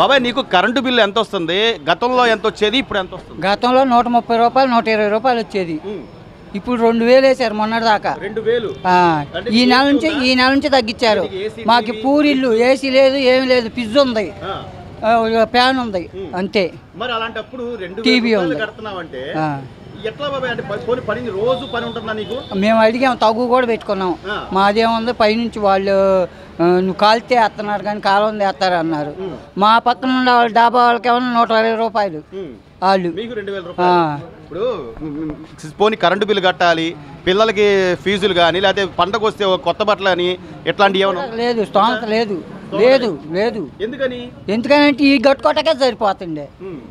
బాబాయ్ నీకు current bill ఎంత వస్తుంది? గతంలో ఎంత వచ్చేది, ఇప్పుడు ఎంత వస్తుంది? గతంలో 130 రూపాయలు 120 రూపాయలు వచ్చేది. ఇప్పుడు 2000 వేసారు మొన్నటి దాకా. 2000 ఈ నెల నుంచి తగ్గించారు. మాకు పూరిల్లు, ఏసీ లేదు, ఏమి లేదు, ఫ్రిడ్జ్ ఉంది, ఫ్యాన్ ఉంది, అంతే. మరి అలాంటప్పుడు టీవీ ఉంది. ఎట్లా బాబాయ్? అంటే పని రోజు పని ఉంటుందా నీకు? మేము అడిగాం, తగ్గు కూడా పెట్టుకున్నాం. మాదేముంది, పైనుంచి వాళ్ళు నువ్వు కాలితే వేస్తున్నారు కానీ కాలం వేస్తారు అన్నారు. మా పక్కన ఉన్న వాళ్ళు డాబా వాళ్ళకి ఏమన్నా 120 రూపాయలు వాళ్ళు. మీకు 2000 రూపాయలు. ఇప్పుడు పోనీ కరెంటు బిల్లు కట్టాలి, పిల్లలకి ఫీజులు కానీ, లేకపోతే పంటకు వస్తే కొత్త బట్టలు అని ఎట్లాంటివి ఏమన్నా లేదు, స్తోమత లేదు. లేదు లేదు ఎందుకనంటే ఈ గట్టుకోటకే సరిపోతుండే,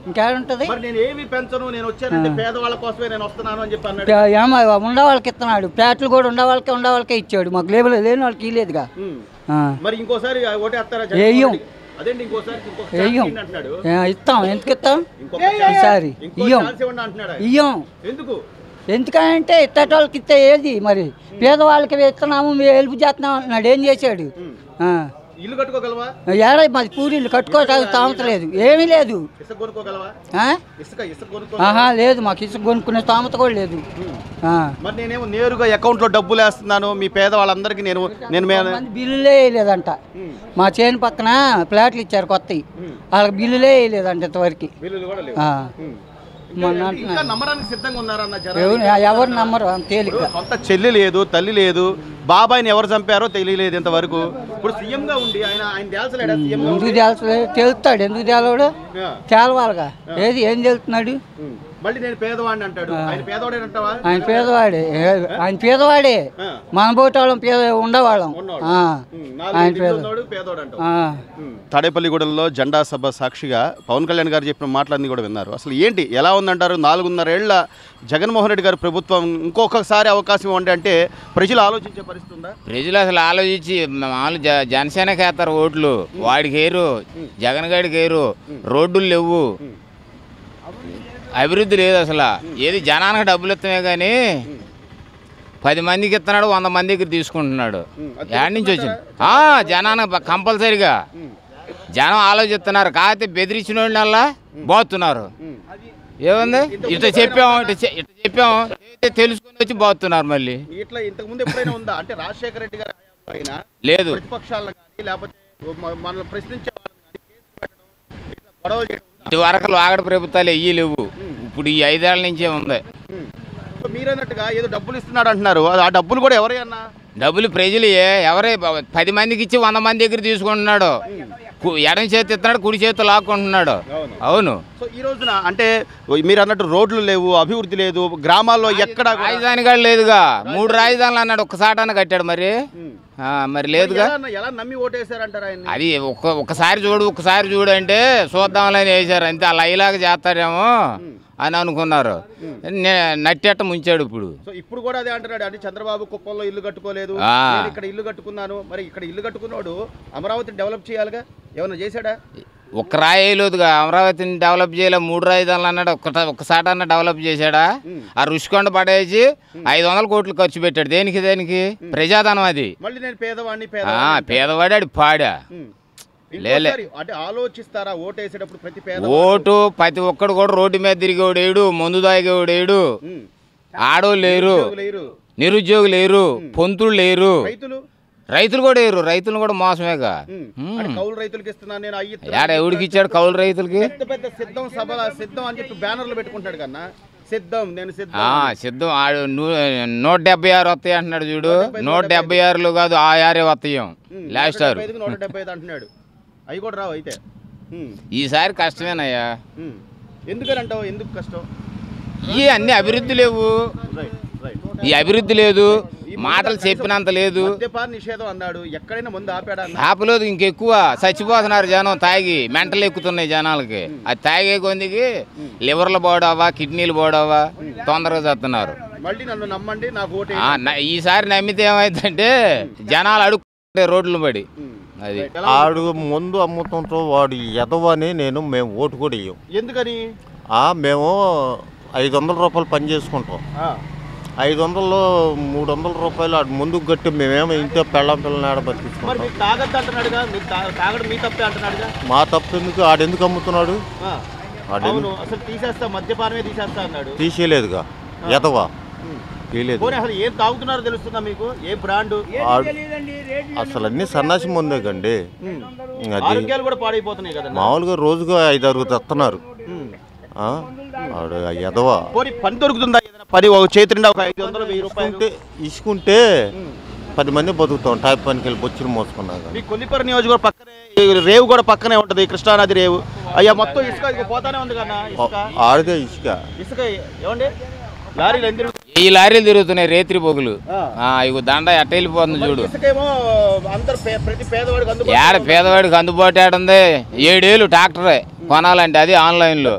ఇంకేముంటది. నేను ఏమి పెంచను, నేను వచ్చానంటే పేదవాళ్ళ కోసమే నేను వస్తున్నాను అని చెప్పి అన్నాడు. ఏమో ఉండవాళ్ళకి ఇస్తున్నాడు, ప్లాట్లు కూడా ఉండవాళ్ళకే ఇచ్చాడు, మాకు లేబుల్ లేని వాళ్ళకి ఇలేదుగా. మరి ఇంకోసారి ఓటేస్తారా? ఇస్తాం, ఎందుకు ఇస్తాం ఈసారి ఇయ్యం. ఎందుకంటే ఇట్టేటోళ్ళకి ఇస్తే ఏది మరి, పేదవాళ్ళకి ఇస్తున్నాము, హెల్ప్ చేస్తున్నాం అంటున్నాడు. ఏం చేశాడు? ఇల్లు కట్టుకోగలవా? ఏడా మాది పూరీలు కట్టుకోవడానికి స్థామత లేదు, ఏమీ లేదు. లేదు, మాకు ఇసుక కొనుక్కునే స్థామత కూడా లేదు. మరి నేనేమో నేరుగా అకౌంట్ లో డబ్బులు వేస్తున్నాను మీ పేద వాళ్ళందరికీ. నేను బిల్లులే వేయలేదంట. మా చేను పక్కన ఫ్లాట్లు ఇచ్చారు కొత్తవి, వాళ్ళకి బిల్లులే వేయలేదంట ఇంతవరకు. ఎవరు నమ్మరు తేలిక. సొంత చెల్లి లేదు, తల్లి లేదు, బాబాయిని ఎవరు చంపారో తెలియలేదు ఇంతవరకు. ఇప్పుడు సీఎం గా ఉండి ఎందుకు తెలుస్తాడు? ఎందుకు తేలవాడు? తేలవాలిగా. ఏం తెలుస్తున్నాడు? మళ్ళీ నేను పేదవాడిని అంటాడు. ఆయన పేదవాడే, ఆయన పేదవాడే. మన పోటోళ్ళం ఉండేవాళ్ళం. తాడేపల్లిగూడెంలో జెండా సభ సాక్షిగా పవన్ కళ్యాణ్ గారు చెప్పిన మాటలన్నీ కూడా విన్నారు. అసలు ఏంటి, ఎలా ఉందంటారు? 4.5 ఏళ్ల జగన్మోహన్ రెడ్డి గారి ప్రభుత్వం ఇంకొకసారి అవకాశం ఇవ్వండి అంటే ప్రజలు ఆలోచించే పరిస్థితి ఉందా? ప్రజలు అసలు ఆలోచించి మామూలు జనసేనకి వేస్తారు ఓట్లు, వాడికి వేరు, జగన్ గారికి వేరు. రోడ్డులు లేవు, అభివృద్ధి లేదు అసలు. ఏది జనానికి డబ్బులు ఇస్తామే కానీ 10 మందికి ఇస్తున్నాడు, 100 మందికి తీసుకుంటున్నాడు. ఎక్కడి నుంచి వచ్చింది? జనానికి కంపల్సరీగా జనం ఆలోచిస్తున్నారు. కాకపోతే బెదిరించిన వాళ్ళ పోతున్నారు. ఏముంది, ఇట్లా చెప్పాము తెలుసుకుని వచ్చి పోతున్నారు. మళ్ళీ లేదు, ఇటు వరకు ఆగడ ప్రభుత్వాలు ఎయ్యి లేవు. ఇప్పుడు ఈ 5 ఏళ్ల నుంచే ఉంది. మీరన్నట్టుగా ఏదో డబ్బులు ఇస్తున్నాడు అంటున్నారు, ఆ డబ్బులు కూడా ఎవరైనా? డబ్బులు ప్రజలు ఎవరే 10 మందికి ఇచ్చి 100 మంది దగ్గర తీసుకుంటున్నాడు. ఎడం చేతి ఇస్తున్నాడు, కుడి చేతి లాక్కుంటున్నాడు. అవును. సో ఈ రోజున అంటే మీరు అన్నట్టు రోడ్లు లేవు, అభివృద్ధి లేదు, గ్రామాల్లో ఎక్కడ రాజధాని కూడా లేదుగా. 3 రాజధానులు అన్నాడు, ఒక్కసాటన కట్టాడు. మరి లేదుగా. ఎలా నమ్మి ఓటేసారంటారు ఆయన? అది ఒక్కసారి చూడు అంటే చూద్దామని వేసారు అంతే. అలా ఇలాగ చేస్తారేమో అని అనుకున్నారు, నట్టేట ముంచాడు. ఇప్పుడు కూడా అదే అంటున్నాడు. అంటే చంద్రబాబు కుప్పంలో ఇల్లు కట్టుకోలేదు, ఇక్కడ ఇల్లు కట్టుకున్నాను. మరి ఇక్కడ ఇల్లు కట్టుకున్నాడు, అమరావతిని డెవలప్ చేయాలిగా, ఏమన్నా చేశాడా? ఒక్క రాయలేదుగా, అమరావతిని డెవలప్ చేయలే. 3 రాజధానులు అన్నాడు, ఒక్కసాటన్నా డెవలప్ చేశాడా? ఆ రుషికొండ పడేసి 500 కోట్లు ఖర్చు పెట్టాడు. దేనికి? ప్రజాధనం అది. మళ్ళీ నేను పేదవాడాడు పాడా. ఆలోచిస్తారా ఓటేసేటప్పుడు? ప్రతి ఒక్కడు కూడా రోడ్డు మీద తిరిగేవాడేడు, మందు తాగేవాడేడు, ఆడోళ్ళు లేరు, నిరుద్యోగులు లేరు, పొంతులు లేరు, రైతులు కూడా లేరు. రైతులు కూడా మోసమేగా. కౌలు రైతులకి ఇస్తున్నాను నేను, ఎవడికి ఇచ్చాడు కౌలు రైతులకి? సిద్ధం సభ సిద్ధం అని చెప్పి బ్యానర్లు పెట్టుకుంటాడు కన్నా. సిద్ధం 176 వస్తాయి అంటున్నాడు చూడు. 176 కాదు, 6 వస్తాయి లాస్ట్ 175 అంటున్నాడు. అవి కూడా రావు అయితే. ఈసారి కష్టమేనయ్యా. ఎందుకనంటావు? ఎందుకు కష్టం? ఈ అన్ని అభివృద్ధి లేవు, ఈ అభివృద్ధి లేదు, మాటలు చెప్పినంత లేదు. నిషేధం అన్నాడు, ఎక్కడైనా ముందు ఆపలేదు. ఇంకెక్కువ చచ్చిపోతున్నారు జనం, తాగి మెంటలు ఎక్కుతున్నాయి జనాలకి. అది తాగే కొందికి లివర్లు పోడవా, కిడ్నీలు పోడవా, తొందరగా చేస్తున్నారు. మళ్ళీ నన్ను నమ్మండి, నాకు ఈసారి నమ్మితే ఏమైందంటే జనాలు అడుక్కుంటే రోడ్లు పడి. అది ఆడు ముందు అమ్ముతుంటో వాడు ఎదవని మేము ఓటు కూడా ఇయ్యం. ఎందుకని? మేము 500 రూపాయలు పని చేసుకుంటాం, 500 300 రూపాయలు అటు ముందుకు కట్టి మేమేమో ఇంట్లో పెళ్ళం పిల్లని ఆడ మరి బతికించుకుంటాం. మీకు తాగద్దు అంటున్నాడుగా, మీరు తాగడం మీ తప్పే అంటున్నాడుగా. మా తప్పు ఎందుకు? ఆడెందుకు అమ్ముతున్నాడు? ఆ, అవును, అసలు తీసేస్తా, మద్యపానమే తీసేస్తా అన్నాడు. తీసేయలేదుగా, ఎదవా తీయలేదు. పోనీ అసలు ఏం తాగుతున్నారో తెలుస్తుందా మీకు? ఏ బ్రాండ్? అసలు అన్ని సన్నాసి ముందే కండి. అది ఆరోగ్యాలు కూడా పాడైపోతున్నాయి కదా. మామూలుగా రోజుగా 5-6 తెస్తున్నారు. ఆడు ఎదవా. పోనీ పని దొరుకుతుందా? ఏదైనా పని ఒక చేతి నిండా ఒక 500-1000 రూపాయలు ఇసుకుంటే 10 మంది బతుకుతాం. టైప్ పనికి వెళ్ళి బొచ్చులు మోసుకున్నాక. మీ కొల్లిపర నియోజకవర్గం పక్కనే ఈ రేవు కూడా పక్కనే ఉంటుంది, కృష్ణానది రేవు. అయ్యా మొత్తం ఇసుక ఇక పోతానే ఉంది కదా. ఇసుక ఆడిదే ఇసుక. ఇసుక ఏమండి లారీలు ఎందుకు? ఈ లారీలు తిరుగుతున్నాయి రేత్రి పొగులు. ఇగో దండ ఎట్ట వెళ్ళిపోతుంది చూడు. ఇసుకేమో అందరు ప్రతి పేదవాడికి ఏడ పేదవాడికి అందుబాటు ఏడుంది. 7 ఏళ్ళు ట్రాక్టరే కొనాలంటే, అది ఆన్లైన్లో.